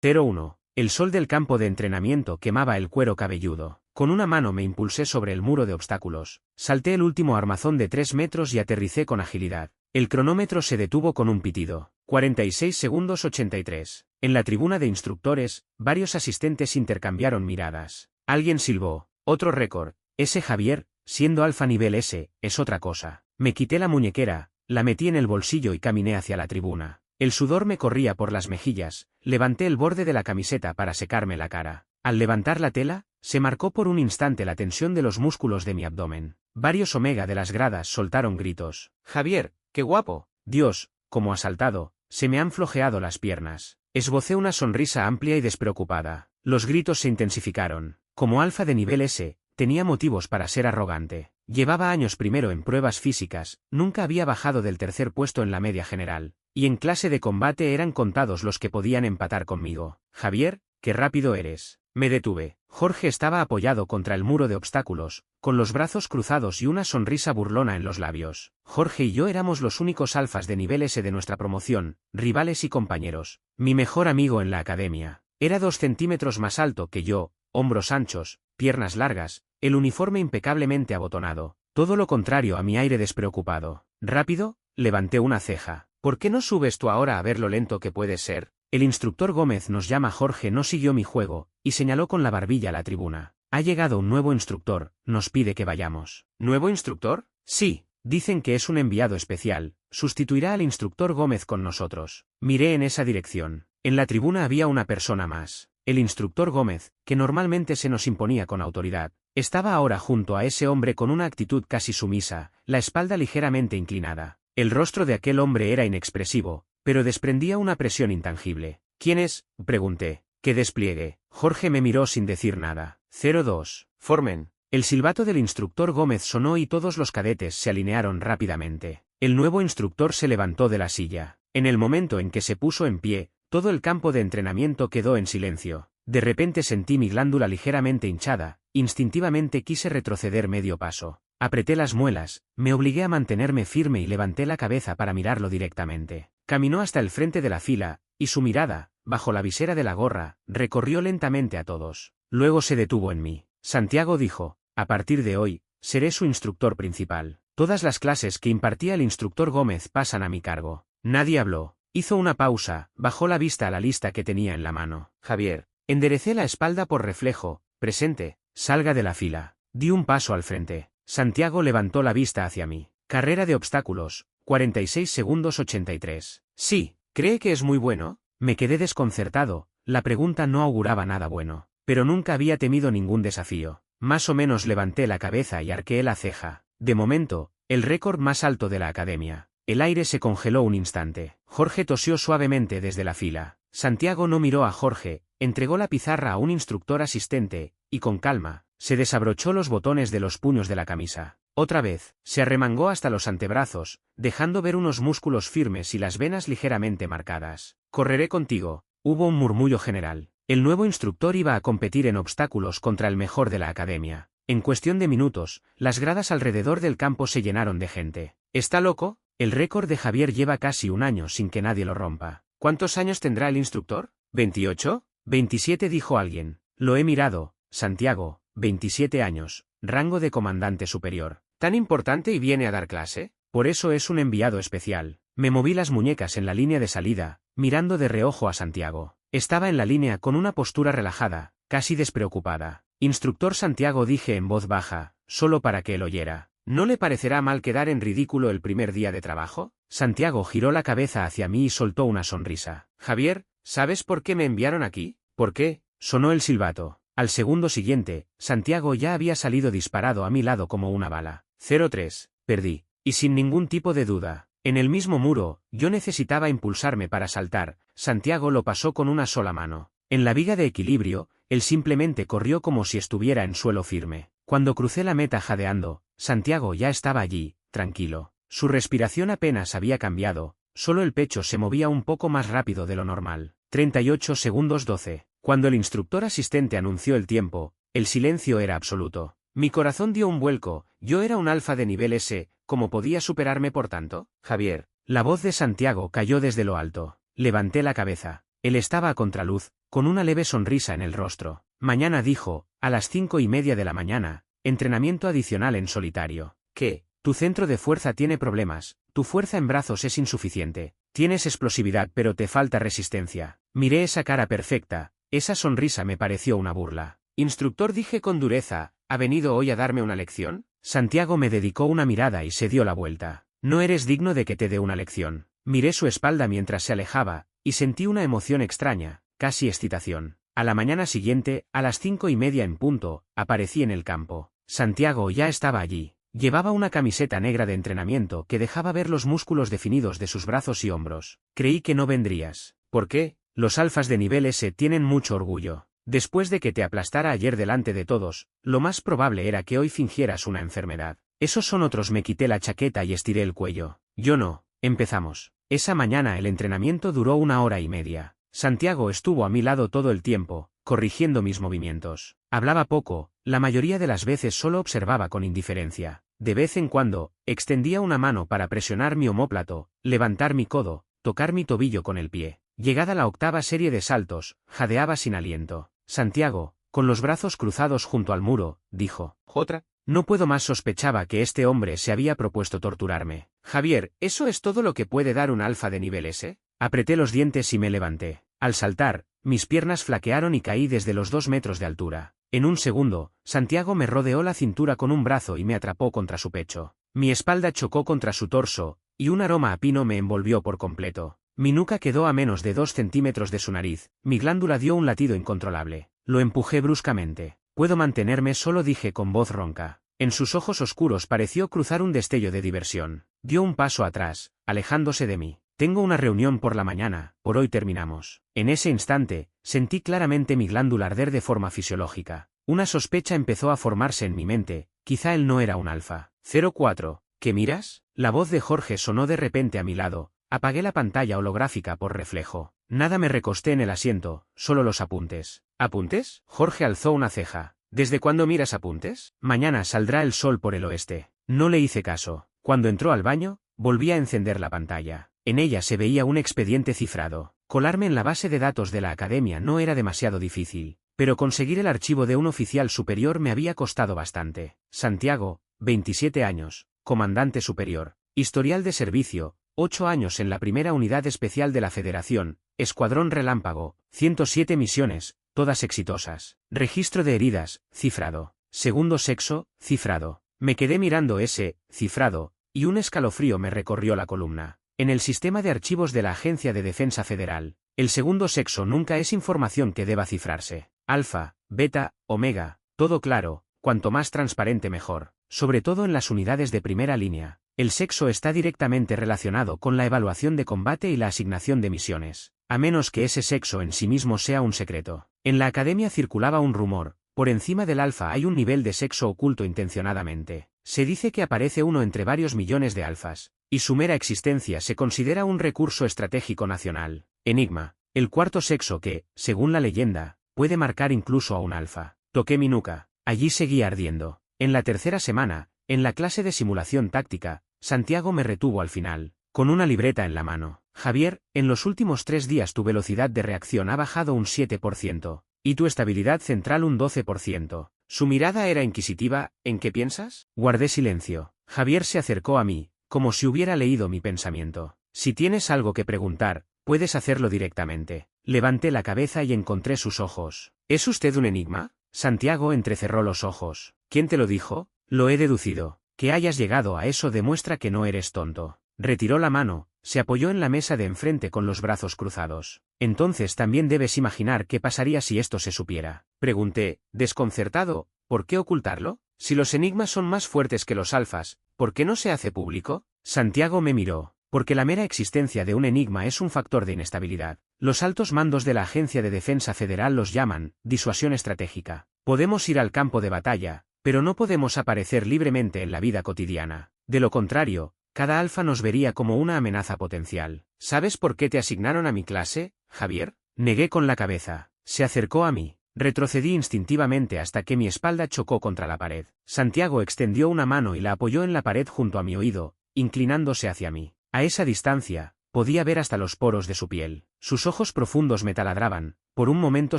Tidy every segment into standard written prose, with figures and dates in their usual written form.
01. El sol del campo de entrenamiento quemaba el cuero cabelludo. Con una mano me impulsé sobre el muro de obstáculos. Salté el último armazón de 3 metros y aterricé con agilidad. El cronómetro se detuvo con un pitido. 46 segundos 83. En la tribuna de instructores, varios asistentes intercambiaron miradas. Alguien silbó. Otro récord. Ese Javier, siendo alfa nivel S, es otra cosa. Me quité la muñequera, la metí en el bolsillo y caminé hacia la tribuna. El sudor me corría por las mejillas, levanté el borde de la camiseta para secarme la cara. Al levantar la tela, se marcó por un instante la tensión de los músculos de mi abdomen. Varios omega de las gradas soltaron gritos. «Javier, qué guapo». Dios, como asaltado, se me han flojeado las piernas. Esbocé una sonrisa amplia y despreocupada. Los gritos se intensificaron. Como alfa de nivel S, tenía motivos para ser arrogante. Llevaba años primero en pruebas físicas, nunca había bajado del tercer puesto en la media general. Y en clase de combate eran contados los que podían empatar conmigo. «Javier, qué rápido eres». Me detuve. Jorge estaba apoyado contra el muro de obstáculos, con los brazos cruzados y una sonrisa burlona en los labios. Jorge y yo éramos los únicos alfas de nivel S de nuestra promoción, rivales y compañeros. Mi mejor amigo en la academia. Era 2 centímetros más alto que yo, hombros anchos, piernas largas, el uniforme impecablemente abotonado. Todo lo contrario a mi aire despreocupado. «¿Rápido?», levanté una ceja. «¿Por qué no subes tú ahora a ver lo lento que puedes ser?». El instructor Gómez nos llama. Jorge no siguió mi juego, y señaló con la barbilla la tribuna. «Ha llegado un nuevo instructor, nos pide que vayamos». «¿Nuevo instructor?». «Sí, dicen que es un enviado especial, sustituirá al instructor Gómez con nosotros». Miré en esa dirección. En la tribuna había una persona más. El instructor Gómez, que normalmente se nos imponía con autoridad, estaba ahora junto a ese hombre con una actitud casi sumisa, la espalda ligeramente inclinada. El rostro de aquel hombre era inexpresivo, pero desprendía una presión intangible. «¿Quién es?», pregunté. «¿Qué despliegue?». Jorge me miró sin decir nada. 02. Formen. El silbato del instructor Gómez sonó y todos los cadetes se alinearon rápidamente. El nuevo instructor se levantó de la silla. En el momento en que se puso en pie, todo el campo de entrenamiento quedó en silencio. De repente sentí mi glándula ligeramente hinchada, instintivamente quise retroceder medio paso. Apreté las muelas, me obligué a mantenerme firme y levanté la cabeza para mirarlo directamente. Caminó hasta el frente de la fila, y su mirada, bajo la visera de la gorra, recorrió lentamente a todos. Luego se detuvo en mí. «Santiago», dijo, «a partir de hoy, seré su instructor principal. Todas las clases que impartía el instructor Gómez pasan a mi cargo». Nadie habló. Hizo una pausa, bajó la vista a la lista que tenía en la mano. «Javier». Enderecé la espalda por reflejo. «Presente». «Salga de la fila». Di un paso al frente. Santiago levantó la vista hacia mí. «Carrera de obstáculos, 46 segundos 83. «Sí, ¿cree que es muy bueno?». Me quedé desconcertado, la pregunta no auguraba nada bueno. Pero nunca había temido ningún desafío. Más o menos levanté la cabeza y arqueé la ceja. De momento, el récord más alto de la academia. El aire se congeló un instante. Jorge tosió suavemente desde la fila. Santiago no miró a Jorge, entregó la pizarra a un instructor asistente, y con calma, se desabrochó los botones de los puños de la camisa. Otra vez, se arremangó hasta los antebrazos, dejando ver unos músculos firmes y las venas ligeramente marcadas. «Correré contigo», hubo un murmullo general. El nuevo instructor iba a competir en obstáculos contra el mejor de la academia. En cuestión de minutos, las gradas alrededor del campo se llenaron de gente. «¿Está loco?». El récord de Javier lleva casi un año sin que nadie lo rompa. «¿Cuántos años tendrá el instructor?». «¿28? 27», dijo alguien. Lo he mirado, Santiago, 27 años, rango de comandante superior. «¿Tan importante y viene a dar clase?». «Por eso es un enviado especial». Me moví las muñecas en la línea de salida, mirando de reojo a Santiago. Estaba en la línea con una postura relajada, casi despreocupada. «Instructor Santiago», dije en voz baja, solo para que él oyera. «¿No le parecerá mal quedar en ridículo el primer día de trabajo?». Santiago giró la cabeza hacia mí y soltó una sonrisa. «Javier, ¿sabes por qué me enviaron aquí?». «¿Por qué?». Sonó el silbato. Al segundo siguiente, Santiago ya había salido disparado a mi lado como una bala. 03. Perdí. Y sin ningún tipo de duda. En el mismo muro, yo necesitaba impulsarme para saltar. Santiago lo pasó con una sola mano. En la viga de equilibrio, él simplemente corrió como si estuviera en suelo firme. Cuando crucé la meta jadeando, Santiago ya estaba allí, tranquilo. Su respiración apenas había cambiado, solo el pecho se movía un poco más rápido de lo normal. 38 segundos 12. Cuando el instructor asistente anunció el tiempo, el silencio era absoluto. Mi corazón dio un vuelco. Yo era un alfa de nivel S, ¿cómo podía superarme por tanto? «Javier». La voz de Santiago cayó desde lo alto. Levanté la cabeza. Él estaba a contraluz, con una leve sonrisa en el rostro. Mañana dijo, a las 5:30 de la mañana, entrenamiento adicional en solitario. ¿Qué? Tu centro de fuerza tiene problemas, tu fuerza en brazos es insuficiente, tienes explosividad pero te falta resistencia. Miré esa cara perfecta, esa sonrisa me pareció una burla. Instructor, dije con dureza, ¿ha venido hoy a darme una lección? Santiago me dedicó una mirada y se dio la vuelta. No eres digno de que te dé una lección. Miré su espalda mientras se alejaba, y sentí una emoción extraña, casi excitación. A la mañana siguiente, a las 5:30 en punto, aparecí en el campo. Santiago ya estaba allí. Llevaba una camiseta negra de entrenamiento que dejaba ver los músculos definidos de sus brazos y hombros. Creí que no vendrías. ¿Por qué? Los alfas de nivel S tienen mucho orgullo. Después de que te aplastara ayer delante de todos, lo más probable era que hoy fingieras una enfermedad. Esos son otros. Me quité la chaqueta y estiré el cuello. Yo no. Empezamos. Esa mañana el entrenamiento duró 1 hora y media. Santiago estuvo a mi lado todo el tiempo, corrigiendo mis movimientos. Hablaba poco, la mayoría de las veces solo observaba con indiferencia. De vez en cuando, extendía una mano para presionar mi omóplato, levantar mi codo, tocar mi tobillo con el pie. Llegada la 8ª serie de saltos, jadeaba sin aliento. Santiago, con los brazos cruzados junto al muro, dijo, «¿Otra?» No puedo más. Sospechaba que este hombre se había propuesto torturarme. «Javier, ¿eso es todo lo que puede dar un alfa de nivel S?» Apreté los dientes y me levanté. Al saltar, mis piernas flaquearon y caí desde los 2 metros de altura. En un segundo, Santiago me rodeó la cintura con un brazo y me atrapó contra su pecho. Mi espalda chocó contra su torso, y un aroma a pino me envolvió por completo. Mi nuca quedó a menos de 2 centímetros de su nariz, mi glándula dio un latido incontrolable. Lo empujé bruscamente. «¿Puedo mantenerme solo?», dije con voz ronca. En sus ojos oscuros pareció cruzar un destello de diversión. Dio un paso atrás, alejándose de mí. «Tengo una reunión por la mañana, por hoy terminamos». En ese instante, sentí claramente mi glándula arder de forma fisiológica. Una sospecha empezó a formarse en mi mente, quizá él no era un alfa. 04. ¿Qué miras? La voz de Jorge sonó de repente a mi lado. Apagué la pantalla holográfica por reflejo. Nada, me recosté en el asiento, solo los apuntes. ¿Apuntes? Jorge alzó una ceja. ¿Desde cuándo miras apuntes? Mañana saldrá el sol por el oeste. No le hice caso. Cuando entró al baño, volví a encender la pantalla. En ella se veía un expediente cifrado. Colarme en la base de datos de la academia no era demasiado difícil, pero conseguir el archivo de un oficial superior me había costado bastante. Santiago, 27 años, comandante superior. Historial de servicio, 8 años en la primera unidad especial de la Federación, Escuadrón Relámpago, 107 misiones, todas exitosas. Registro de heridas, cifrado. Segundo sexo, cifrado. Me quedé mirando ese cifrado, y un escalofrío me recorrió la columna. En el sistema de archivos de la Agencia de Defensa Federal, el segundo sexo nunca es información que deba cifrarse. Alfa, beta, omega, todo claro, cuanto más transparente mejor, sobre todo en las unidades de primera línea. El sexo está directamente relacionado con la evaluación de combate y la asignación de misiones, a menos que ese sexo en sí mismo sea un secreto. En la academia circulaba un rumor: por encima del alfa hay un nivel de sexo oculto intencionadamente. Se dice que aparece uno entre varios millones de alfas, y su mera existencia se considera un recurso estratégico nacional. Enigma, el cuarto sexo que, según la leyenda, puede marcar incluso a un alfa. Toqué mi nuca. Allí seguía ardiendo. En la tercera semana, en la clase de simulación táctica, Santiago me retuvo al final, con una libreta en la mano. «Javier, en los últimos 3 días tu velocidad de reacción ha bajado un 7%, y tu estabilidad central un 12%. Su mirada era inquisitiva. «¿En qué piensas?» Guardé silencio. Javier se acercó a mí, como si hubiera leído mi pensamiento. «Si tienes algo que preguntar, puedes hacerlo directamente». Levanté la cabeza y encontré sus ojos. «¿Es usted un enigma?» Santiago entrecerró los ojos. «¿Quién te lo dijo?» «Lo he deducido. Que hayas llegado a eso demuestra que no eres tonto». Retiró la mano, se apoyó en la mesa de enfrente con los brazos cruzados. «Entonces también debes imaginar qué pasaría si esto se supiera». Pregunté, desconcertado, ¿por qué ocultarlo? Si los enigmas son más fuertes que los alfas, ¿por qué no se hace público? Santiago me miró. Porque la mera existencia de un enigma es un factor de inestabilidad. Los altos mandos de la Agencia de Defensa Federal los llaman disuasión estratégica. Podemos ir al campo de batalla, pero no podemos aparecer libremente en la vida cotidiana. De lo contrario, cada alfa nos vería como una amenaza potencial. ¿Sabes por qué te asignaron a mi clase, Javier? Negué con la cabeza. Se acercó a mí. Retrocedí instintivamente hasta que mi espalda chocó contra la pared. Santiago extendió una mano y la apoyó en la pared junto a mi oído, inclinándose hacia mí. A esa distancia, podía ver hasta los poros de su piel. Sus ojos profundos me taladraban, por un momento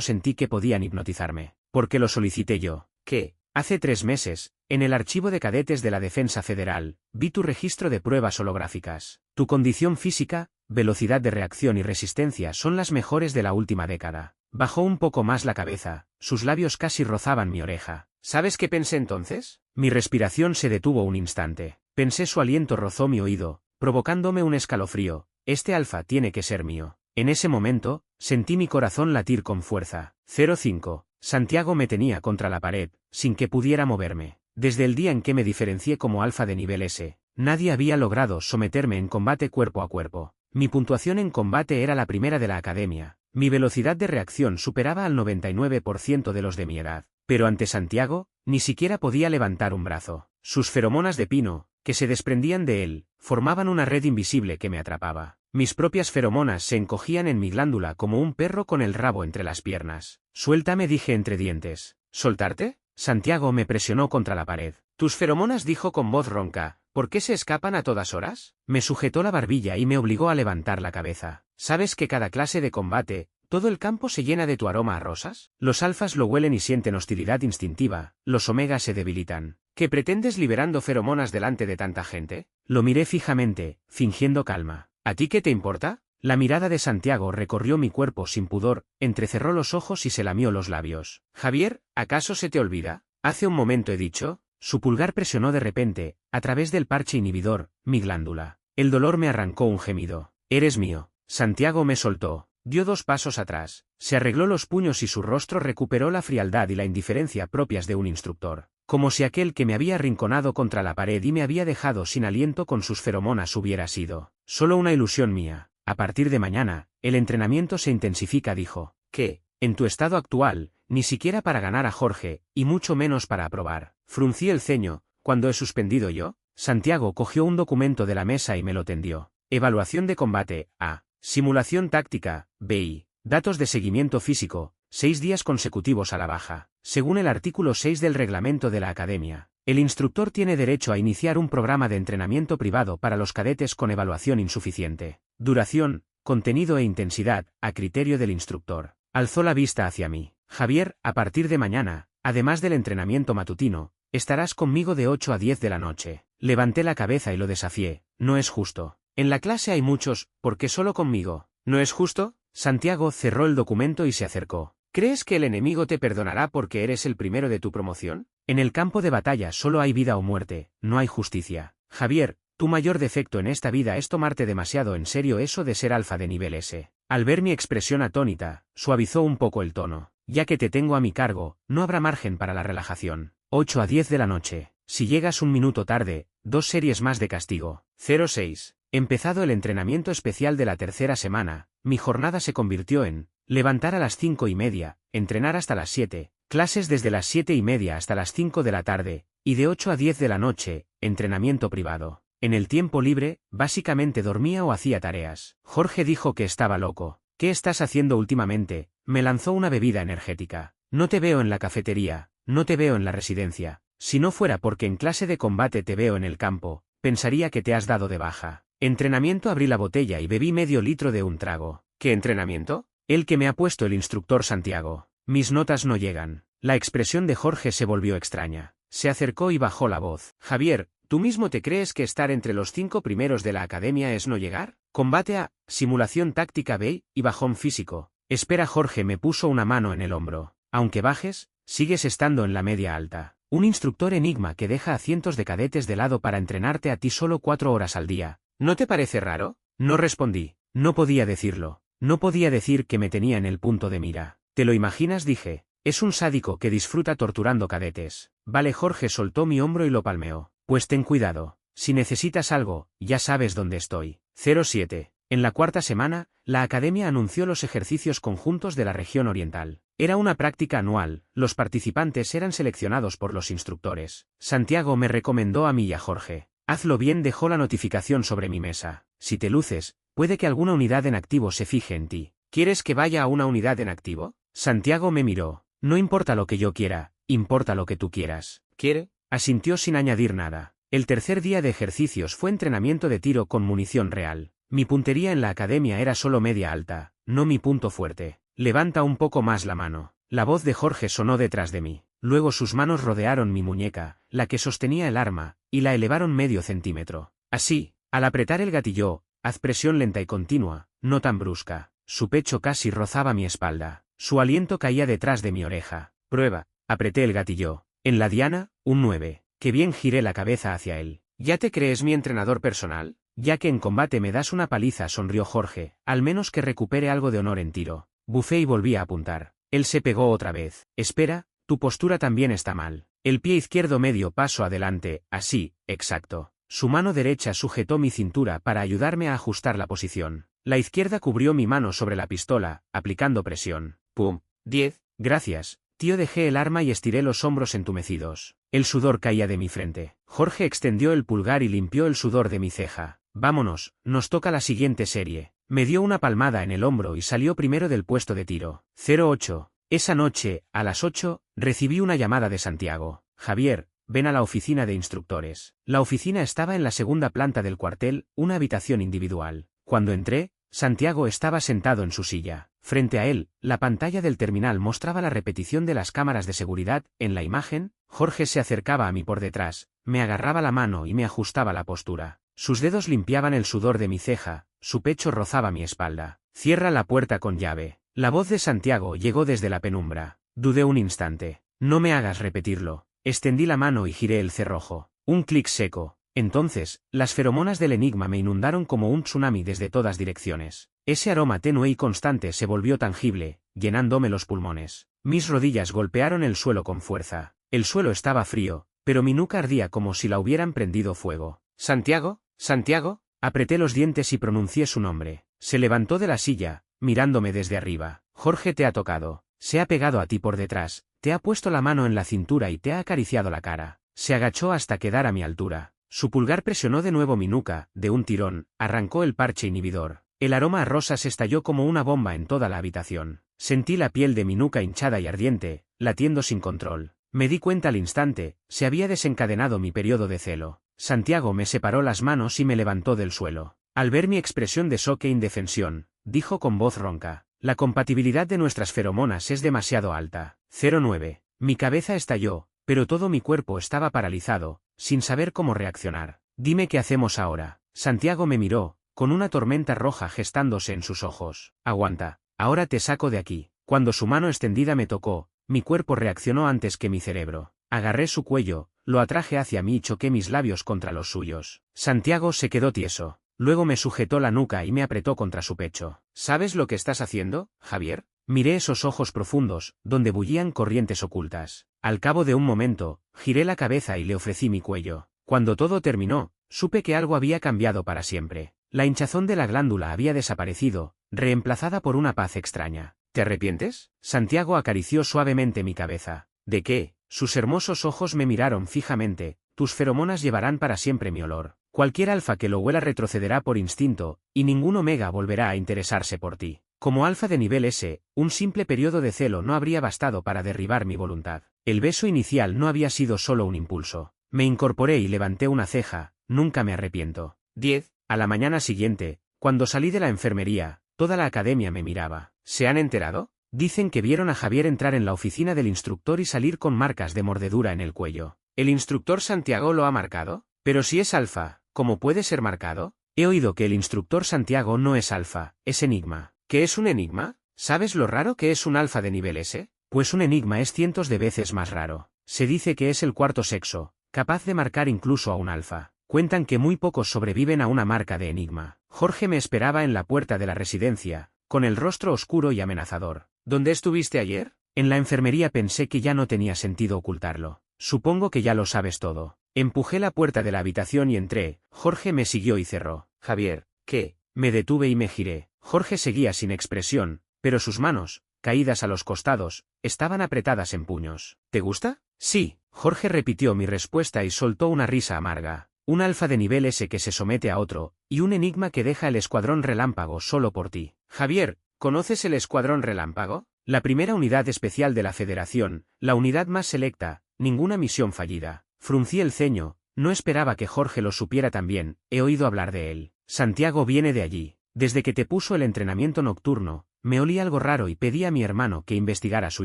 sentí que podían hipnotizarme. Porque lo solicité yo. ¿Qué? Hace 3 meses, en el archivo de cadetes de la Defensa Federal, vi tu registro de pruebas holográficas. Tu condición física, velocidad de reacción y resistencia son las mejores de la última década. Bajó un poco más la cabeza, sus labios casi rozaban mi oreja. ¿Sabes qué pensé entonces? Mi respiración se detuvo un instante. Pensé su aliento rozó mi oído, provocándome un escalofrío. Este alfa tiene que ser mío. En ese momento, sentí mi corazón latir con fuerza. 05. Santiago me tenía contra la pared, sin que pudiera moverme. Desde el día en que me diferencié como alfa de nivel S, nadie había logrado someterme en combate cuerpo a cuerpo. Mi puntuación en combate era la primera de la academia. Mi velocidad de reacción superaba al 99% de los de mi edad. Pero ante Santiago, ni siquiera podía levantar un brazo. Sus feromonas de pino, que se desprendían de él, formaban una red invisible que me atrapaba. Mis propias feromonas se encogían en mi glándula como un perro con el rabo entre las piernas. Suéltame, dije entre dientes. ¿Soltarte? Santiago me presionó contra la pared. Tus feromonas, dijo con voz ronca. ¿Por qué se escapan a todas horas? Me sujetó la barbilla y me obligó a levantar la cabeza. ¿Sabes que cada clase de combate, todo el campo se llena de tu aroma a rosas? Los alfas lo huelen y sienten hostilidad instintiva, los omegas se debilitan. ¿Qué pretendes liberando feromonas delante de tanta gente? Lo miré fijamente, fingiendo calma. ¿A ti qué te importa? La mirada de Santiago recorrió mi cuerpo sin pudor, entrecerró los ojos y se lamió los labios. Javier, ¿acaso se te olvida? Hace un momento he dicho. Su pulgar presionó de repente, a través del parche inhibidor, mi glándula. El dolor me arrancó un gemido. Eres mío. Santiago me soltó. Dio 2 pasos atrás. Se arregló los puños y su rostro recuperó la frialdad y la indiferencia propias de un instructor. Como si aquel que me había arrinconado contra la pared y me había dejado sin aliento con sus feromonas hubiera sido solo una ilusión mía. A partir de mañana, el entrenamiento se intensifica, dijo. ¿Qué? En tu estado actual, ni siquiera para ganar a Jorge, y mucho menos para aprobar. Fruncí el ceño. ¿Cuándo he suspendido yo? Santiago cogió un documento de la mesa y me lo tendió. Evaluación de combate, A. Simulación táctica, BI. Datos de seguimiento físico, 6 días consecutivos a la baja. Según el artículo 6 del reglamento de la Academia, el instructor tiene derecho a iniciar un programa de entrenamiento privado para los cadetes con evaluación insuficiente. Duración, contenido e intensidad, a criterio del instructor. Alzó la vista hacia mí. Javier, a partir de mañana, además del entrenamiento matutino, estarás conmigo de 8 a 10 de la noche. Levanté la cabeza y lo desafié. No es justo. En la clase hay muchos, ¿por qué solo conmigo? ¿No es justo? Santiago cerró el documento y se acercó. ¿Crees que el enemigo te perdonará porque eres el primero de tu promoción? En el campo de batalla solo hay vida o muerte, no hay justicia. Javier, tu mayor defecto en esta vida es tomarte demasiado en serio eso de ser alfa de nivel S. Al ver mi expresión atónita, suavizó un poco el tono. Ya que te tengo a mi cargo, no habrá margen para la relajación. 8 a 10 de la noche. Si llegas un minuto tarde, 2 series más de castigo. 06. Empezado el entrenamiento especial de la tercera semana, mi jornada se convirtió en levantar a las 5:30, entrenar hasta las 7, clases desde las 7:30 hasta las 5 de la tarde, y de 8 a 10 de la noche, entrenamiento privado. En el tiempo libre, básicamente dormía o hacía tareas. Jorge dijo que estaba loco. ¿Qué estás haciendo últimamente? Me lanzó una bebida energética. No te veo en la cafetería, no te veo en la residencia. Si no fuera porque en clase de combate te veo en el campo, pensaría que te has dado de baja. Entrenamiento. Abrí la botella y bebí medio litro de un trago. ¿Qué entrenamiento? El que me ha puesto el instructor Santiago. Mis notas no llegan. La expresión de Jorge se volvió extraña. Se acercó y bajó la voz. Javier, ¿tú mismo te crees que estar entre los 5 primeros de la academia es no llegar? Combate A, simulación táctica B y bajón físico. Espera, Jorge me puso una mano en el hombro. Aunque bajes, sigues estando en la media alta. Un instructor enigma que deja a cientos de cadetes de lado para entrenarte a ti solo 4 horas al día. ¿No te parece raro? No respondí. No podía decirlo. No podía decir que me tenía en el punto de mira. ¿Te lo imaginas? Dije. Es un sádico que disfruta torturando cadetes. Vale, Jorge soltó mi hombro y lo palmeó. Pues ten cuidado. Si necesitas algo, ya sabes dónde estoy. 07. En la 4ª semana, la academia anunció los ejercicios conjuntos de la región oriental. Era una práctica anual, los participantes eran seleccionados por los instructores. Santiago me recomendó a mí y a Jorge. Hazlo bien, dejó la notificación sobre mi mesa. Si te luces, puede que alguna unidad en activo se fije en ti. ¿Quieres que vaya a una unidad en activo? Santiago me miró. No importa lo que yo quiera, importa lo que tú quieras. ¿Quiere? Asintió sin añadir nada. El tercer día de ejercicios fue entrenamiento de tiro con munición real. Mi puntería en la academia era solo media alta, no mi punto fuerte. Levanta un poco más la mano. La voz de Jorge sonó detrás de mí. Luego sus manos rodearon mi muñeca, la que sostenía el arma, y la elevaron medio centímetro. Así, al apretar el gatillo, haz presión lenta y continua, no tan brusca. Su pecho casi rozaba mi espalda. Su aliento caía detrás de mi oreja. Prueba. Apreté el gatillo. En la diana, un 9. Que bien giré la cabeza hacia él. ¿Ya te crees mi entrenador personal? Ya que en combate me das una paliza, sonrió Jorge, al menos que recupere algo de honor en tiro. Bufé y volví a apuntar. Él se pegó otra vez. Espera, tu postura también está mal. El pie izquierdo medio paso adelante, así, exacto. Su mano derecha sujetó mi cintura para ayudarme a ajustar la posición. La izquierda cubrió mi mano sobre la pistola, aplicando presión. Pum. 10. Gracias, tío. Dejé el arma y estiré los hombros entumecidos. El sudor caía de mi frente. Jorge extendió el pulgar y limpió el sudor de mi ceja. Vámonos, nos toca la siguiente serie. Me dio una palmada en el hombro y salió primero del puesto de tiro. 08. Esa noche, a las 8, recibí una llamada de Santiago. Javier, ven a la oficina de instructores. La oficina estaba en la segunda planta del cuartel, una habitación individual. Cuando entré, Santiago estaba sentado en su silla. Frente a él, la pantalla del terminal mostraba la repetición de las cámaras de seguridad. En la imagen, Jorge se acercaba a mí por detrás, me agarraba la mano y me ajustaba la postura. Sus dedos limpiaban el sudor de mi ceja, su pecho rozaba mi espalda. Cierra la puerta con llave. La voz de Santiago llegó desde la penumbra. Dudé un instante. No me hagas repetirlo. Extendí la mano y giré el cerrojo. Un clic seco. Entonces, las feromonas del enigma me inundaron como un tsunami desde todas direcciones. Ese aroma tenue y constante se volvió tangible, llenándome los pulmones. Mis rodillas golpearon el suelo con fuerza. El suelo estaba frío, pero mi nuca ardía como si la hubieran prendido fuego. ¿Santiago? ¿Santiago? Apreté los dientes y pronuncié su nombre. Se levantó de la silla, mirándome desde arriba. Jorge te ha tocado. Se ha pegado a ti por detrás, te ha puesto la mano en la cintura y te ha acariciado la cara. Se agachó hasta quedar a mi altura. Su pulgar presionó de nuevo mi nuca, de un tirón, arrancó el parche inhibidor. El aroma a rosas estalló como una bomba en toda la habitación. Sentí la piel de mi nuca hinchada y ardiente, latiendo sin control. Me di cuenta al instante, se había desencadenado mi periodo de celo. Santiago me separó las manos y me levantó del suelo. Al ver mi expresión de shock e indefensión, dijo con voz ronca: la compatibilidad de nuestras feromonas es demasiado alta. 09. Mi cabeza estalló, pero todo mi cuerpo estaba paralizado, sin saber cómo reaccionar. Dime qué hacemos ahora. Santiago me miró, con una tormenta roja gestándose en sus ojos. Aguanta, ahora te saco de aquí. Cuando su mano extendida me tocó, mi cuerpo reaccionó antes que mi cerebro. Agarré su cuello, lo atraje hacia mí y choqué mis labios contra los suyos. Santiago se quedó tieso. Luego me sujetó la nuca y me apretó contra su pecho. ¿Sabes lo que estás haciendo, Javier? Miré esos ojos profundos, donde bullían corrientes ocultas. Al cabo de un momento, giré la cabeza y le ofrecí mi cuello. Cuando todo terminó, supe que algo había cambiado para siempre. La hinchazón de la glándula había desaparecido, reemplazada por una paz extraña. ¿Te arrepientes? Santiago acarició suavemente mi cabeza. ¿De qué? Sus hermosos ojos me miraron fijamente. Tus feromonas llevarán para siempre mi olor. Cualquier alfa que lo huela retrocederá por instinto, y ningún omega volverá a interesarse por ti. Como alfa de nivel S, un simple periodo de celo no habría bastado para derribar mi voluntad. El beso inicial no había sido solo un impulso. Me incorporé y levanté una ceja. Nunca me arrepiento. 10. A la mañana siguiente, cuando salí de la enfermería, toda la academia me miraba. ¿Se han enterado? Dicen que vieron a Javier entrar en la oficina del instructor y salir con marcas de mordedura en el cuello. ¿El instructor Santiago lo ha marcado? Pero si es alfa, ¿cómo puede ser marcado? He oído que el instructor Santiago no es alfa, es enigma. ¿Qué es un enigma? ¿Sabes lo raro que es un alfa de nivel S? Pues un enigma es cientos de veces más raro. Se dice que es el cuarto sexo, capaz de marcar incluso a un alfa. Cuentan que muy pocos sobreviven a una marca de enigma. Jorge me esperaba en la puerta de la residencia, con el rostro oscuro y amenazador. ¿Dónde estuviste ayer? En la enfermería. Pensé que ya no tenía sentido ocultarlo. Supongo que ya lo sabes todo. Empujé la puerta de la habitación y entré. Jorge me siguió y cerró. Javier, ¿qué? Me detuve y me giré. Jorge seguía sin expresión, pero sus manos, caídas a los costados, estaban apretadas en puños. ¿Te gusta? Sí. Jorge repitió mi respuesta y soltó una risa amarga. Un alfa de nivel S que se somete a otro, y un enigma que deja el escuadrón relámpago solo por ti. Javier, ¿conoces el escuadrón relámpago? La primera unidad especial de la Federación, la unidad más selecta, ninguna misión fallida. Fruncí el ceño, no esperaba que Jorge lo supiera también. He oído hablar de él. Santiago viene de allí. Desde que te puso el entrenamiento nocturno, me olí algo raro y pedí a mi hermano que investigara su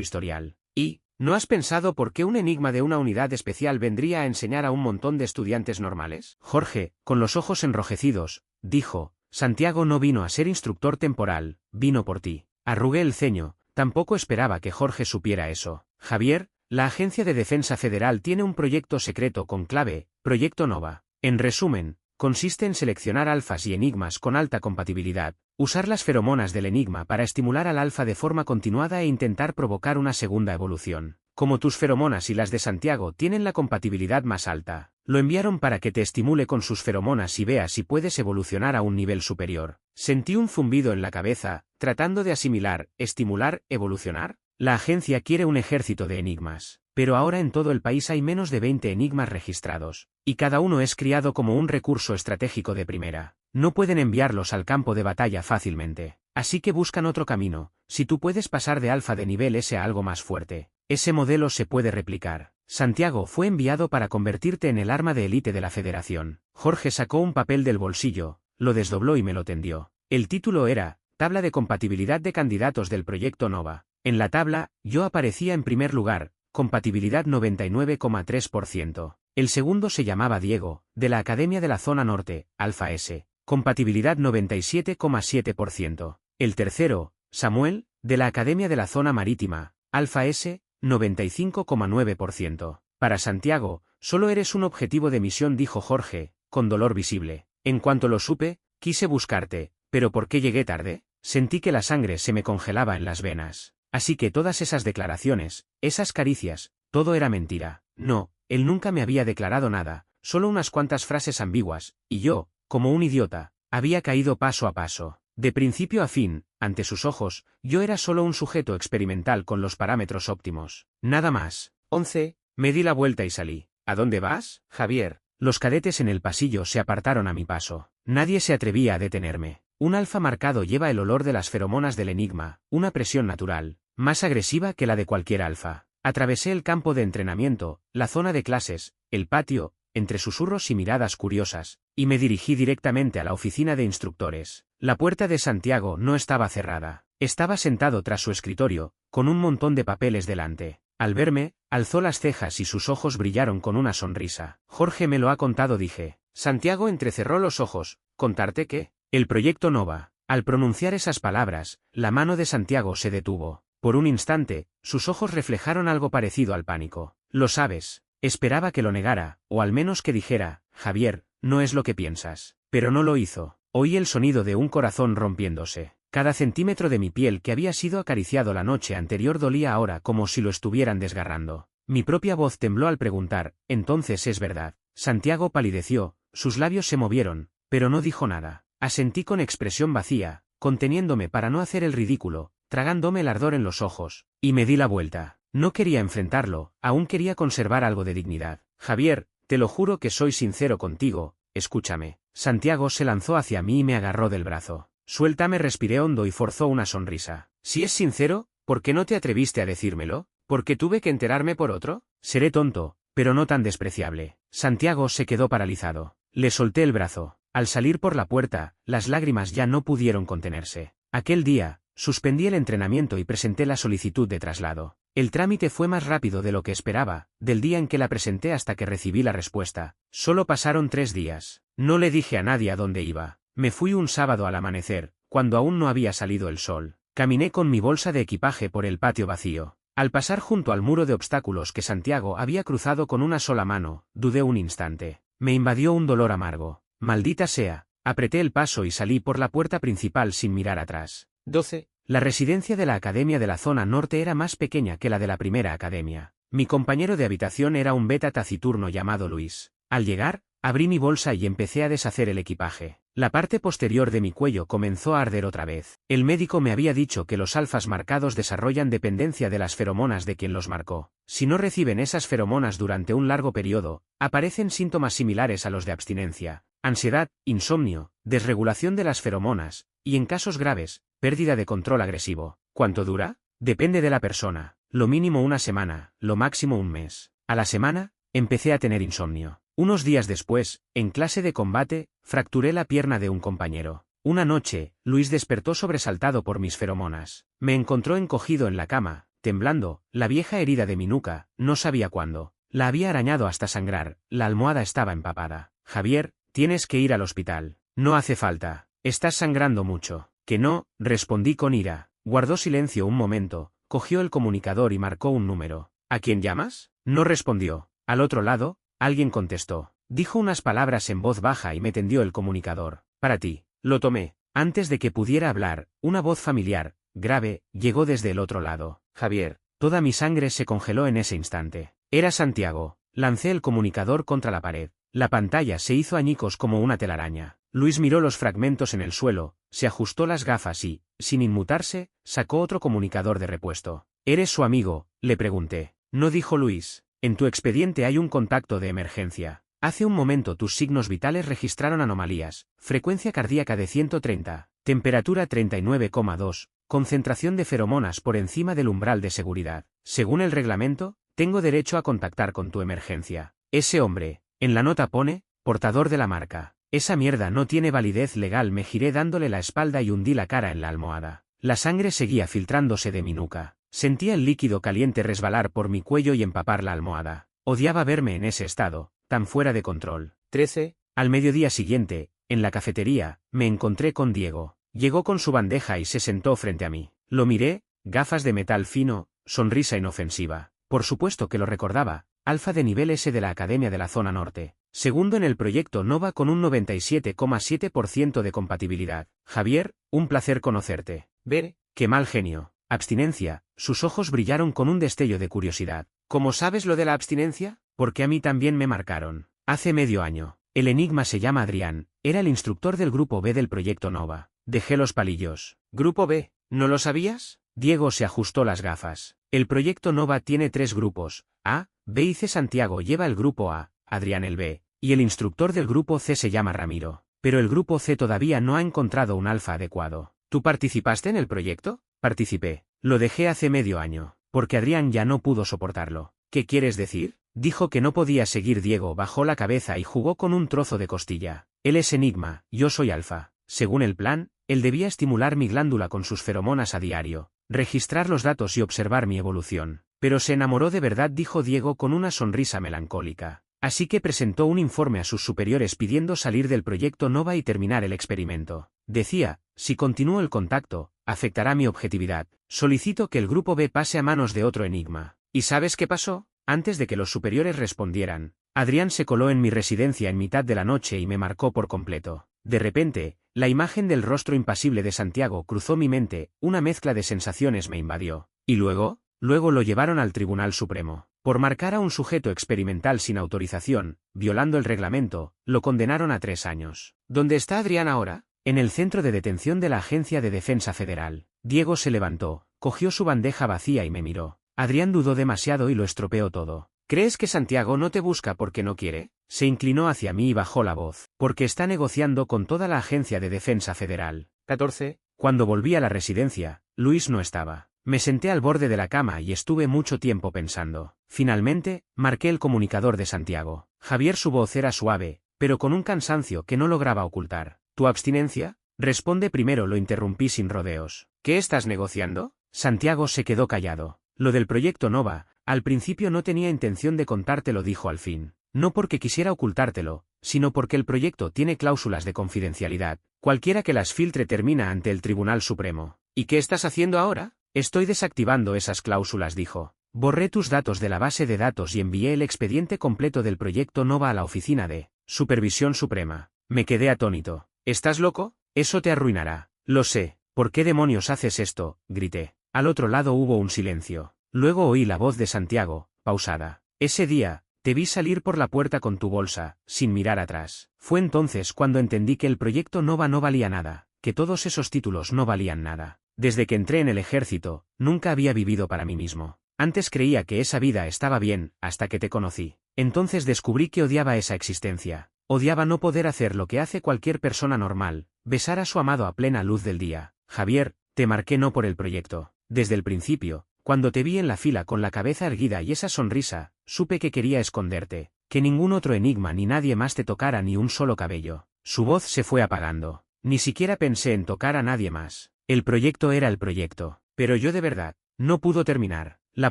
historial. ¿Y no has pensado por qué un enigma de una unidad especial vendría a enseñar a un montón de estudiantes normales? Jorge, con los ojos enrojecidos, dijo, Santiago no vino a ser instructor temporal, vino por ti. Arrugué el ceño, tampoco esperaba que Jorge supiera eso. Javier, la Agencia de Defensa Federal tiene un proyecto secreto con clave, Proyecto Nova. En resumen, consiste en seleccionar alfas y enigmas con alta compatibilidad, usar las feromonas del enigma para estimular al alfa de forma continuada e intentar provocar una segunda evolución. Como tus feromonas y las de Santiago tienen la compatibilidad más alta, lo enviaron para que te estimule con sus feromonas y vea si puedes evolucionar a un nivel superior. Sentí un zumbido en la cabeza, tratando de asimilar, estimular, evolucionar. La agencia quiere un ejército de enigmas, pero ahora en todo el país hay menos de 20 enigmas registrados, y cada uno es criado como un recurso estratégico de primera. No pueden enviarlos al campo de batalla fácilmente, así que buscan otro camino. Si tú puedes pasar de alfa de nivel S a algo más fuerte, ese modelo se puede replicar. Santiago fue enviado para convertirte en el arma de élite de la Federación. Jorge sacó un papel del bolsillo, lo desdobló y me lo tendió. El título era, Tabla de compatibilidad de candidatos del Proyecto Nova. En la tabla, yo aparecía en primer lugar, compatibilidad 99,3%. El segundo se llamaba Diego, de la Academia de la Zona Norte, Alfa S, compatibilidad 97,7%. El tercero, Samuel, de la Academia de la Zona Marítima, Alfa S, 95,9%. Para Santiago, solo eres un objetivo de misión, dijo Jorge, con dolor visible. En cuanto lo supe, quise buscarte, pero ¿por qué llegué tarde? Sentí que la sangre se me congelaba en las venas. Así que todas esas declaraciones, esas caricias, todo era mentira. No, él nunca me había declarado nada, solo unas cuantas frases ambiguas, y yo, como un idiota, había caído paso a paso. De principio a fin, ante sus ojos, yo era solo un sujeto experimental con los parámetros óptimos. Nada más. 11. Me di la vuelta y salí. ¿A dónde vas, Javier? Los cadetes en el pasillo se apartaron a mi paso. Nadie se atrevía a detenerme. Un alfa marcado lleva el olor de las feromonas del enigma, una presión natural, más agresiva que la de cualquier alfa. Atravesé el campo de entrenamiento, la zona de clases, el patio, entre susurros y miradas curiosas, y me dirigí directamente a la oficina de instructores. La puerta de Santiago no estaba cerrada. Estaba sentado tras su escritorio, con un montón de papeles delante. Al verme, alzó las cejas y sus ojos brillaron con una sonrisa. Jorge me lo ha contado, dije. Santiago entrecerró los ojos. ¿Contarte qué? El proyecto Nova. Al pronunciar esas palabras, la mano de Santiago se detuvo. Por un instante, sus ojos reflejaron algo parecido al pánico. Lo sabes. Esperaba que lo negara, o al menos que dijera, Javier, no es lo que piensas. Pero no lo hizo. Oí el sonido de un corazón rompiéndose. Cada centímetro de mi piel que había sido acariciado la noche anterior dolía ahora como si lo estuvieran desgarrando. Mi propia voz tembló al preguntar, entonces es verdad. Santiago palideció, sus labios se movieron, pero no dijo nada. Asentí con expresión vacía, conteniéndome para no hacer el ridículo, tragándome el ardor en los ojos, y me di la vuelta. No quería enfrentarlo, aún quería conservar algo de dignidad. Javier, te lo juro que soy sincero contigo, escúchame. Santiago se lanzó hacia mí y me agarró del brazo. Suéltame, respiré hondo y forzó una sonrisa. Si es sincero, ¿por qué no te atreviste a decírmelo? ¿Porque tuve que enterarme por otro? Seré tonto, pero no tan despreciable. Santiago se quedó paralizado. Le solté el brazo. Al salir por la puerta, las lágrimas ya no pudieron contenerse. Aquel día, suspendí el entrenamiento y presenté la solicitud de traslado. El trámite fue más rápido de lo que esperaba, del día en que la presenté hasta que recibí la respuesta. Solo pasaron 3 días. No le dije a nadie a dónde iba. Me fui un sábado al amanecer, cuando aún no había salido el sol. Caminé con mi bolsa de equipaje por el patio vacío. Al pasar junto al muro de obstáculos que Santiago había cruzado con una sola mano, dudé un instante. Me invadió un dolor amargo. Maldita sea. Apreté el paso y salí por la puerta principal sin mirar atrás. 12. La residencia de la Academia de la Zona Norte era más pequeña que la de la primera academia. Mi compañero de habitación era un beta taciturno llamado Luis. Al llegar, abrí mi bolsa y empecé a deshacer el equipaje. La parte posterior de mi cuello comenzó a arder otra vez. El médico me había dicho que los alfas marcados desarrollan dependencia de las feromonas de quien los marcó. Si no reciben esas feromonas durante un largo periodo, aparecen síntomas similares a los de abstinencia, ansiedad, insomnio, desregulación de las feromonas, y en casos graves, pérdida de control agresivo. ¿Cuánto dura? Depende de la persona. Lo mínimo 1 semana, lo máximo 1 mes. A la semana, empecé a tener insomnio. Unos días después, en clase de combate, fracturé la pierna de un compañero. Una noche, Luis despertó sobresaltado por mis feromonas. Me encontró encogido en la cama, temblando, la vieja herida de mi nuca, no sabía cuándo. La había arañado hasta sangrar, la almohada estaba empapada. Javier, tienes que ir al hospital. No hace falta. Estás sangrando mucho. Que no, respondí con ira. Guardó silencio un momento, cogió el comunicador y marcó un número. ¿A quién llamas? No respondió. Al otro lado, alguien contestó. Dijo unas palabras en voz baja y me tendió el comunicador. Para ti. Lo tomé. Antes de que pudiera hablar, una voz familiar, grave, llegó desde el otro lado. Javier. Toda mi sangre se congeló en ese instante. Era Santiago. Lancé el comunicador contra la pared. La pantalla se hizo añicos como una telaraña. Luis miró los fragmentos en el suelo, se ajustó las gafas y, sin inmutarse, sacó otro comunicador de repuesto. ¿Eres su amigo?, le pregunté. No, dijo Luis. En tu expediente hay un contacto de emergencia. Hace un momento tus signos vitales registraron anomalías. Frecuencia cardíaca de 130, temperatura 39,2, concentración de feromonas por encima del umbral de seguridad. Según el reglamento, tengo derecho a contactar con tu emergencia. Ese hombre, en la nota pone, portador de la marca. Esa mierda no tiene validez legal. Me giré dándole la espalda y hundí la cara en la almohada. La sangre seguía filtrándose de mi nuca. Sentía el líquido caliente resbalar por mi cuello y empapar la almohada. Odiaba verme en ese estado, tan fuera de control. 13. Al mediodía siguiente, en la cafetería, me encontré con Diego. Llegó con su bandeja y se sentó frente a mí. Lo miré, gafas de metal fino, sonrisa inofensiva. Por supuesto que lo recordaba. Alfa de nivel S de la Academia de la Zona Norte. Segundo en el proyecto Nova con un 97,7% de compatibilidad. Javier, un placer conocerte. Ver, qué mal genio. Abstinencia. Sus ojos brillaron con un destello de curiosidad. ¿Cómo sabes lo de la abstinencia? Porque a mí también me marcaron. Hace medio año. El enigma se llama Adrián. Era el instructor del grupo B del proyecto Nova. Dejé los palillos. ¿Grupo B? ¿No lo sabías? Diego se ajustó las gafas. El proyecto Nova tiene 3 grupos. A, B y C. Santiago lleva el grupo A, Adrián el B, y el instructor del grupo C se llama Ramiro. Pero el grupo C todavía no ha encontrado un alfa adecuado. ¿Tú participaste en el proyecto? Participé. Lo dejé hace medio año, porque Adrián ya no pudo soportarlo. ¿Qué quieres decir? Dijo que no podía seguir. Diego bajó la cabeza y jugó con un trozo de costilla. Él es enigma, yo soy alfa. Según el plan, él debía estimular mi glándula con sus feromonas a diario, registrar los datos y observar mi evolución. Pero se enamoró de verdad, dijo Diego con una sonrisa melancólica. Así que presentó un informe a sus superiores pidiendo salir del proyecto Nova y terminar el experimento. Decía, si continúo el contacto, afectará mi objetividad. Solicito que el grupo B pase a manos de otro enigma. ¿Y sabes qué pasó? Antes de que los superiores respondieran, Adrián se coló en mi residencia en mitad de la noche y me marcó por completo. De repente, la imagen del rostro impasible de Santiago cruzó mi mente, una mezcla de sensaciones me invadió. ¿Y luego? Luego lo llevaron al Tribunal Supremo. Por marcar a un sujeto experimental sin autorización, violando el reglamento, lo condenaron a 3 años. ¿Dónde está Adrián ahora? En el centro de detención de la Agencia de Defensa Federal. Diego se levantó, cogió su bandeja vacía y me miró. Adrián dudó demasiado y lo estropeó todo. ¿Crees que Santiago no te busca porque no quiere? Se inclinó hacia mí y bajó la voz. Porque está negociando con toda la Agencia de Defensa Federal. 14. Cuando volví a la residencia, Luis no estaba. Me senté al borde de la cama y estuve mucho tiempo pensando. Finalmente, marqué el comunicador de Santiago. Javier, su voz era suave, pero con un cansancio que no lograba ocultar. ¿Tu abstinencia? Responde primero, lo interrumpí sin rodeos. ¿Qué estás negociando? Santiago se quedó callado. Lo del proyecto Nova, al principio no tenía intención de contártelo, dijo al fin. No porque quisiera ocultártelo, sino porque el proyecto tiene cláusulas de confidencialidad. Cualquiera que las filtre termina ante el Tribunal Supremo. ¿Y qué estás haciendo ahora? Estoy desactivando esas cláusulas, dijo. Borré tus datos de la base de datos y envié el expediente completo del proyecto Nova a la Oficina de Supervisión Suprema. Me quedé atónito. ¿Estás loco? Eso te arruinará. Lo sé. ¿Por qué demonios haces esto? Grité. Al otro lado hubo un silencio. Luego oí la voz de Santiago, pausada. Ese día, te vi salir por la puerta con tu bolsa, sin mirar atrás. Fue entonces cuando entendí que el proyecto Nova no valía nada, que todos esos títulos no valían nada. Desde que entré en el ejército, nunca había vivido para mí mismo. Antes creía que esa vida estaba bien, hasta que te conocí. Entonces descubrí que odiaba esa existencia. Odiaba no poder hacer lo que hace cualquier persona normal, besar a su amado a plena luz del día. Javier, te marqué no por el proyecto. Desde el principio, cuando te vi en la fila con la cabeza erguida y esa sonrisa, supe que quería esconderte, que ningún otro enigma ni nadie más te tocara ni un solo cabello. Su voz se fue apagando. Ni siquiera pensé en tocar a nadie más. El proyecto era el proyecto. Pero yo de verdad, no pudo terminar. La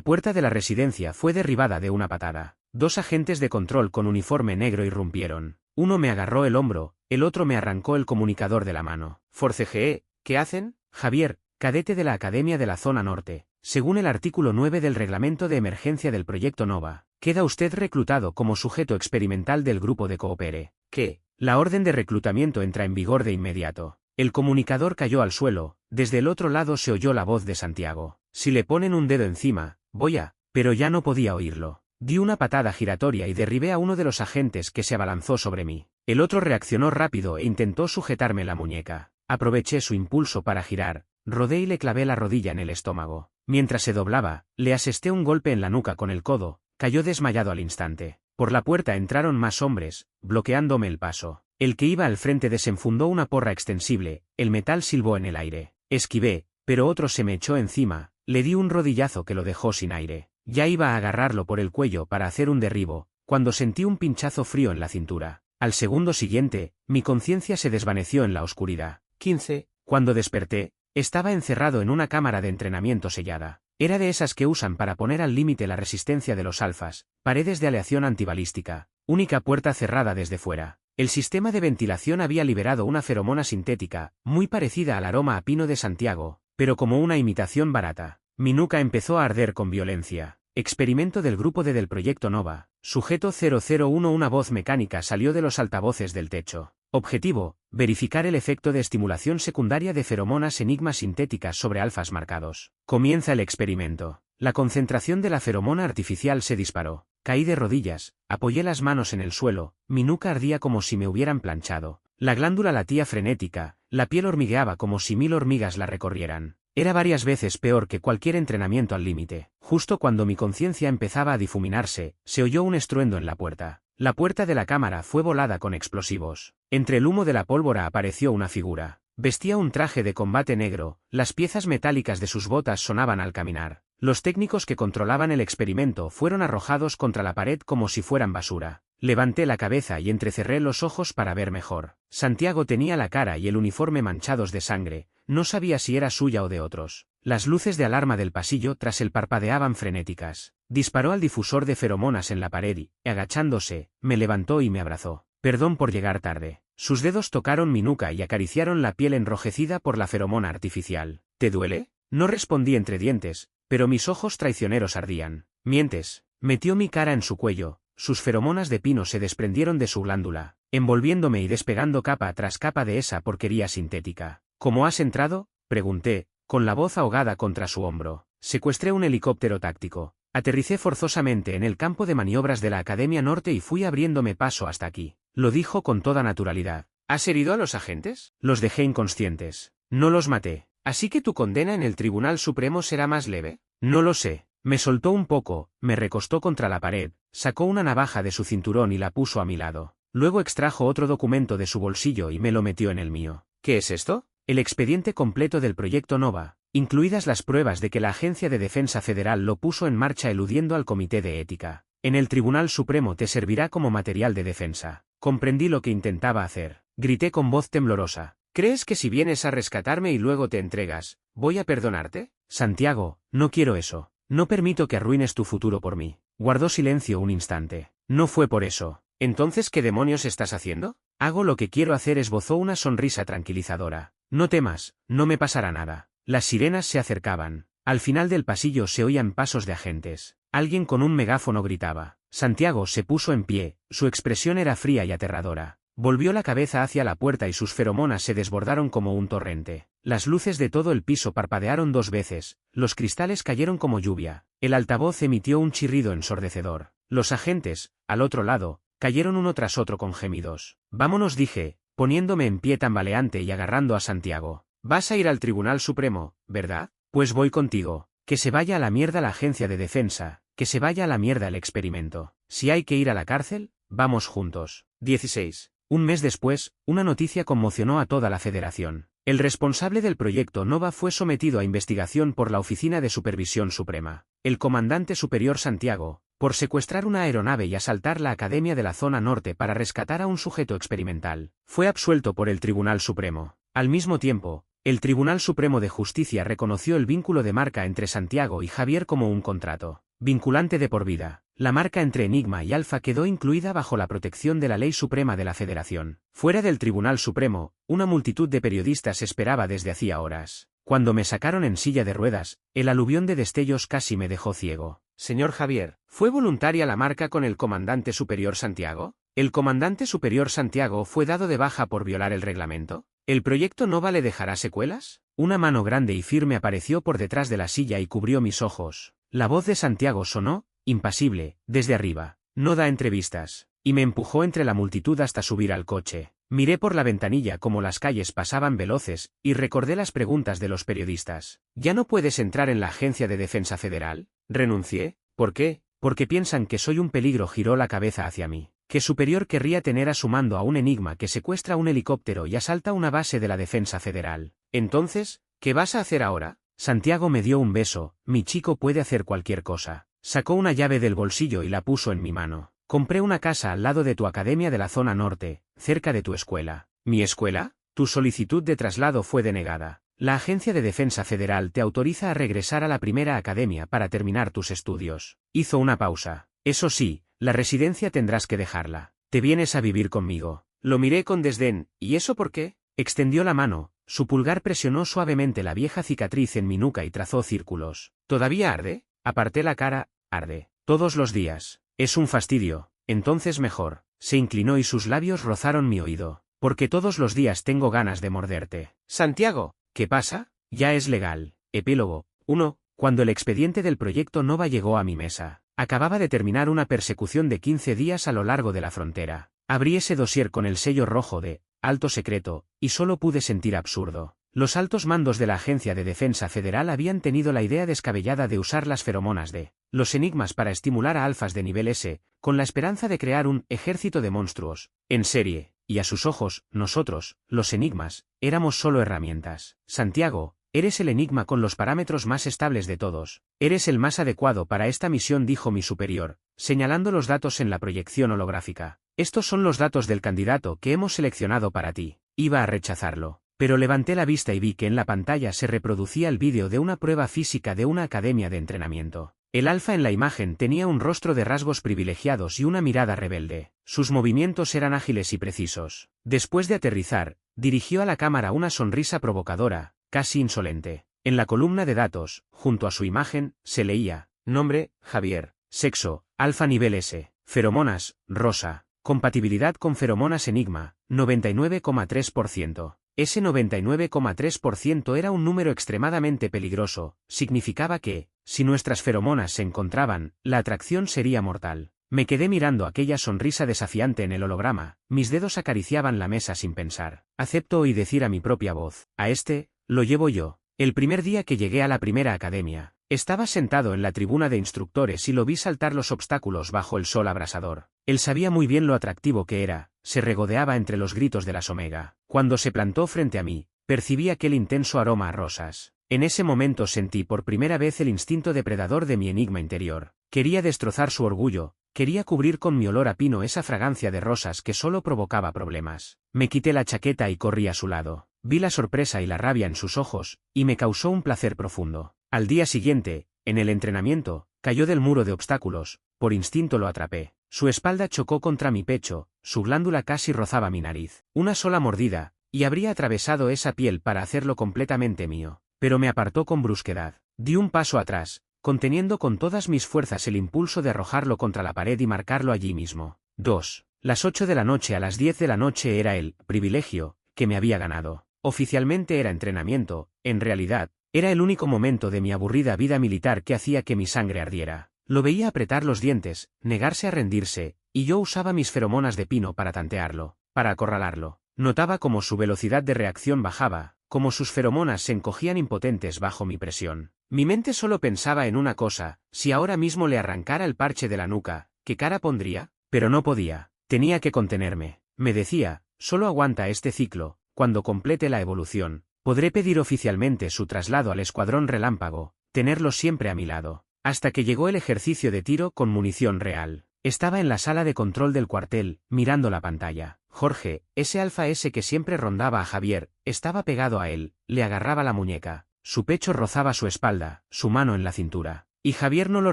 puerta de la residencia fue derribada de una patada. 2 agentes de control con uniforme negro irrumpieron. Uno me agarró el hombro, el otro me arrancó el comunicador de la mano. Forcejeé. ¿Qué hacen? Javier, cadete de la Academia de la Zona Norte. Según el artículo 9 del Reglamento de Emergencia del Proyecto Nova, queda usted reclutado como sujeto experimental del grupo de Coopere. ¿Qué? La orden de reclutamiento entra en vigor de inmediato. El comunicador cayó al suelo, desde el otro lado se oyó la voz de Santiago. Si le ponen un dedo encima, voy a... Pero ya no podía oírlo. Di una patada giratoria y derribé a uno de los agentes que se abalanzó sobre mí. El otro reaccionó rápido e intentó sujetarme la muñeca. Aproveché su impulso para girar, rodé y le clavé la rodilla en el estómago. Mientras se doblaba, le asesté un golpe en la nuca con el codo, cayó desmayado al instante. Por la puerta entraron más hombres, bloqueándome el paso. El que iba al frente desenfundó una porra extensible, el metal silbó en el aire. Esquivé, pero otro se me echó encima, le di un rodillazo que lo dejó sin aire. Ya iba a agarrarlo por el cuello para hacer un derribo, cuando sentí un pinchazo frío en la cintura. Al segundo siguiente, mi conciencia se desvaneció en la oscuridad. 15. Cuando desperté, estaba encerrado en una cámara de entrenamiento sellada. Era de esas que usan para poner al límite la resistencia de los alfas, paredes de aleación antibalística, única puerta cerrada desde fuera. El sistema de ventilación había liberado una feromona sintética, muy parecida al aroma a pino de Santiago, pero como una imitación barata. Mi nuca empezó a arder con violencia. Experimento del grupo D del Proyecto Nova. Sujeto 001. Una voz mecánica salió de los altavoces del techo. Objetivo: verificar el efecto de estimulación secundaria de feromonas enigmas sintéticas sobre alfas marcados. Comienza el experimento. La concentración de la feromona artificial se disparó. Caí de rodillas, apoyé las manos en el suelo, mi nuca ardía como si me hubieran planchado. La glándula latía frenética, la piel hormigueaba como si 1000 hormigas la recorrieran. Era varias veces peor que cualquier entrenamiento al límite. Justo cuando mi conciencia empezaba a difuminarse, se oyó un estruendo en la puerta. La puerta de la cámara fue volada con explosivos. Entre el humo de la pólvora apareció una figura. Vestía un traje de combate negro, las piezas metálicas de sus botas sonaban al caminar. Los técnicos que controlaban el experimento fueron arrojados contra la pared como si fueran basura. Levanté la cabeza y entrecerré los ojos para ver mejor. Santiago tenía la cara y el uniforme manchados de sangre, no sabía si era suya o de otros. Las luces de alarma del pasillo tras él parpadeaban frenéticas. Disparó al difusor de feromonas en la pared y, agachándose, me levantó y me abrazó. Perdón por llegar tarde. Sus dedos tocaron mi nuca y acariciaron la piel enrojecida por la feromona artificial. ¿Te duele? No respondí entre dientes, pero mis ojos traicioneros ardían. Mientes. Metió mi cara en su cuello. Sus feromonas de pino se desprendieron de su glándula, envolviéndome y despegando capa tras capa de esa porquería sintética. ¿Cómo has entrado?, pregunté, con la voz ahogada contra su hombro. Secuestré un helicóptero táctico. Aterricé forzosamente en el campo de maniobras de la Academia Norte y fui abriéndome paso hasta aquí. Lo dijo con toda naturalidad. ¿Has herido a los agentes? Los dejé inconscientes. No los maté. ¿Así que tu condena en el Tribunal Supremo será más leve? No lo sé. Me soltó un poco, me recostó contra la pared, sacó una navaja de su cinturón y la puso a mi lado. Luego extrajo otro documento de su bolsillo y me lo metió en el mío. ¿Qué es esto? El expediente completo del Proyecto Nova, incluidas las pruebas de que la Agencia de Defensa Federal lo puso en marcha eludiendo al Comité de Ética. En el Tribunal Supremo te servirá como material de defensa. Comprendí lo que intentaba hacer. Grité con voz temblorosa. ¿Crees que si vienes a rescatarme y luego te entregas, voy a perdonarte? Santiago, no quiero eso. No permito que arruines tu futuro por mí. Guardó silencio un instante. No fue por eso. ¿Entonces qué demonios estás haciendo? Hago lo que quiero hacer, esbozó una sonrisa tranquilizadora. No temas, no me pasará nada. Las sirenas se acercaban. Al final del pasillo se oían pasos de agentes. Alguien con un megáfono gritaba. Santiago se puso en pie, su expresión era fría y aterradora. Volvió la cabeza hacia la puerta y sus feromonas se desbordaron como un torrente. Las luces de todo el piso parpadearon 2 veces, los cristales cayeron como lluvia, el altavoz emitió un chirrido ensordecedor. Los agentes, al otro lado, cayeron uno tras otro con gemidos. Vámonos, dije, poniéndome en pie tambaleante y agarrando a Santiago. Vas a ir al Tribunal Supremo, ¿verdad? Pues voy contigo. Que se vaya a la mierda la Agencia de Defensa, que se vaya a la mierda el experimento. Si hay que ir a la cárcel, vamos juntos. 16. Un mes después, una noticia conmocionó a toda la Federación. El responsable del proyecto Nova fue sometido a investigación por la Oficina de Supervisión Suprema. El comandante superior Santiago, por secuestrar una aeronave y asaltar la Academia de la Zona Norte para rescatar a un sujeto experimental, fue absuelto por el Tribunal Supremo. Al mismo tiempo, el Tribunal Supremo de Justicia reconoció el vínculo de marca entre Santiago y Javier como un contrato vinculante de por vida. La marca entre Enigma y Alfa quedó incluida bajo la protección de la Ley Suprema de la Federación. Fuera del Tribunal Supremo, una multitud de periodistas esperaba desde hacía horas. Cuando me sacaron en silla de ruedas, el aluvión de destellos casi me dejó ciego. Señor Javier, ¿fue voluntaria la marca con el comandante superior Santiago? ¿El comandante superior Santiago fue dado de baja por violar el reglamento? ¿El proyecto Nova le dejará secuelas? Una mano grande y firme apareció por detrás de la silla y cubrió mis ojos. La voz de Santiago sonó, impasible, desde arriba. No da entrevistas. Y me empujó entre la multitud hasta subir al coche. Miré por la ventanilla cómo las calles pasaban veloces, y recordé las preguntas de los periodistas. ¿Ya no puedes entrar en la Agencia de Defensa Federal? Renuncié. ¿Por qué? Porque piensan que soy un peligro. Giró la cabeza hacia mí. ¿Qué superior querría tener a su mando a un enigma que secuestra un helicóptero y asalta una base de la Defensa Federal? Entonces, ¿qué vas a hacer ahora? Santiago me dio un beso. Mi chico puede hacer cualquier cosa. Sacó una llave del bolsillo y la puso en mi mano. Compré una casa al lado de tu academia de la zona norte, cerca de tu escuela. ¿Mi escuela? Tu solicitud de traslado fue denegada. La Agencia de Defensa Federal te autoriza a regresar a la primera academia para terminar tus estudios. Hizo una pausa. Eso sí, la residencia tendrás que dejarla. Te vienes a vivir conmigo. Lo miré con desdén. ¿Y eso por qué? Extendió la mano. Su pulgar presionó suavemente la vieja cicatriz en mi nuca y trazó círculos. ¿Todavía arde? Aparté la cara. Arde. Todos los días. Es un fastidio. Entonces mejor. Se inclinó y sus labios rozaron mi oído. Porque todos los días tengo ganas de morderte. Santiago, ¿qué pasa? Ya es legal. Epílogo 1. Cuando el expediente del proyecto Nova llegó a mi mesa, acababa de terminar una persecución de 15 días a lo largo de la frontera. Abrí ese dossier con el sello rojo de alto secreto, y solo pude sentir absurdo. Los altos mandos de la Agencia de Defensa Federal habían tenido la idea descabellada de usar las feromonas de los enigmas para estimular a alfas de nivel S, con la esperanza de crear un ejército de monstruos, en serie, y a sus ojos, nosotros, los enigmas, éramos solo herramientas. Santiago, eres el enigma con los parámetros más estables de todos. Eres el más adecuado para esta misión, dijo mi superior, señalando los datos en la proyección holográfica. Estos son los datos del candidato que hemos seleccionado para ti. Iba a rechazarlo, pero levanté la vista y vi que en la pantalla se reproducía el vídeo de una prueba física de una academia de entrenamiento. El alfa en la imagen tenía un rostro de rasgos privilegiados y una mirada rebelde. Sus movimientos eran ágiles y precisos. Después de aterrizar, dirigió a la cámara una sonrisa provocadora, casi insolente. En la columna de datos, junto a su imagen, se leía: nombre, Javier. Sexo, alfa nivel S. Feromonas, rosa. Compatibilidad con feromonas enigma, 99,3%. Ese 99,3% era un número extremadamente peligroso. Significaba que, si nuestras feromonas se encontraban, la atracción sería mortal. Me quedé mirando aquella sonrisa desafiante en el holograma. Mis dedos acariciaban la mesa sin pensar. Acepto oí decir a mi propia voz: a este, lo llevo yo. El primer día que llegué a la primera academia, estaba sentado en la tribuna de instructores y lo vi saltar los obstáculos bajo el sol abrasador. Él sabía muy bien lo atractivo que era, se regodeaba entre los gritos de las Omega. Cuando se plantó frente a mí, percibí aquel intenso aroma a rosas. En ese momento sentí por primera vez el instinto depredador de mi enigma interior. Quería destrozar su orgullo, quería cubrir con mi olor a pino esa fragancia de rosas que solo provocaba problemas. Me quité la chaqueta y corrí a su lado. Vi la sorpresa y la rabia en sus ojos, y me causó un placer profundo. Al día siguiente, en el entrenamiento, cayó del muro de obstáculos. Por instinto lo atrapé. Su espalda chocó contra mi pecho, su glándula casi rozaba mi nariz. Una sola mordida, y habría atravesado esa piel para hacerlo completamente mío. Pero me apartó con brusquedad. Di un paso atrás, conteniendo con todas mis fuerzas el impulso de arrojarlo contra la pared y marcarlo allí mismo. 2. Las 8 de la noche a las 10 de la noche era el privilegio que me había ganado. Oficialmente era entrenamiento, en realidad, era el único momento de mi aburrida vida militar que hacía que mi sangre ardiera. Lo veía apretar los dientes, negarse a rendirse, y yo usaba mis feromonas de pino para tantearlo, para acorralarlo. Notaba cómo su velocidad de reacción bajaba, cómo sus feromonas se encogían impotentes bajo mi presión. Mi mente solo pensaba en una cosa: si ahora mismo le arrancara el parche de la nuca, ¿qué cara pondría? Pero no podía. Tenía que contenerme. Me decía: solo aguanta este ciclo. Cuando complete la evolución, podré pedir oficialmente su traslado al Escuadrón Relámpago, tenerlo siempre a mi lado. Hasta que llegó el ejercicio de tiro con munición real. Estaba en la sala de control del cuartel, mirando la pantalla. Jorge, ese alfa ese que siempre rondaba a Javier, estaba pegado a él, le agarraba la muñeca, su pecho rozaba su espalda, su mano en la cintura. Y Javier no lo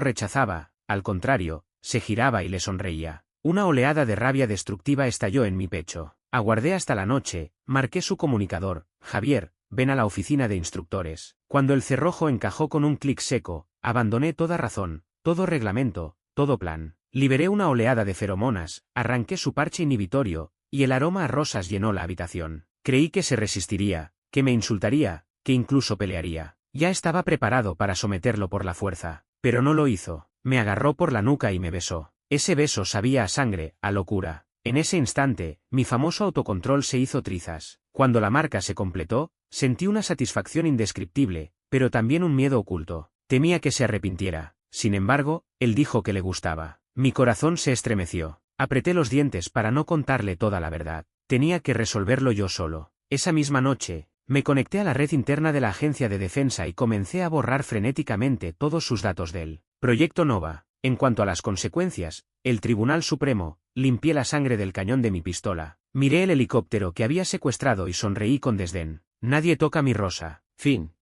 rechazaba, al contrario, se giraba y le sonreía. Una oleada de rabia destructiva estalló en mi pecho. Aguardé hasta la noche, marqué su comunicador, Javier, ven a la oficina de instructores. Cuando el cerrojo encajó con un clic seco, abandoné toda razón, todo reglamento, todo plan. Liberé una oleada de feromonas, arranqué su parche inhibitorio, y el aroma a rosas llenó la habitación. Creí que se resistiría, que me insultaría, que incluso pelearía. Ya estaba preparado para someterlo por la fuerza, pero no lo hizo. Me agarró por la nuca y me besó. Ese beso sabía a sangre, a locura. En ese instante, mi famoso autocontrol se hizo trizas. Cuando la marca se completó, sentí una satisfacción indescriptible, pero también un miedo oculto. Temía que se arrepintiera. Sin embargo, él dijo que le gustaba. Mi corazón se estremeció. Apreté los dientes para no contarle toda la verdad. Tenía que resolverlo yo solo. Esa misma noche, me conecté a la red interna de la Agencia de Defensa y comencé a borrar frenéticamente todos sus datos del Proyecto Nova. En cuanto a las consecuencias, el Tribunal Supremo, limpié la sangre del cañón de mi pistola. Miré el helicóptero que había secuestrado y sonreí con desdén. Nadie toca mi rosa. Fin.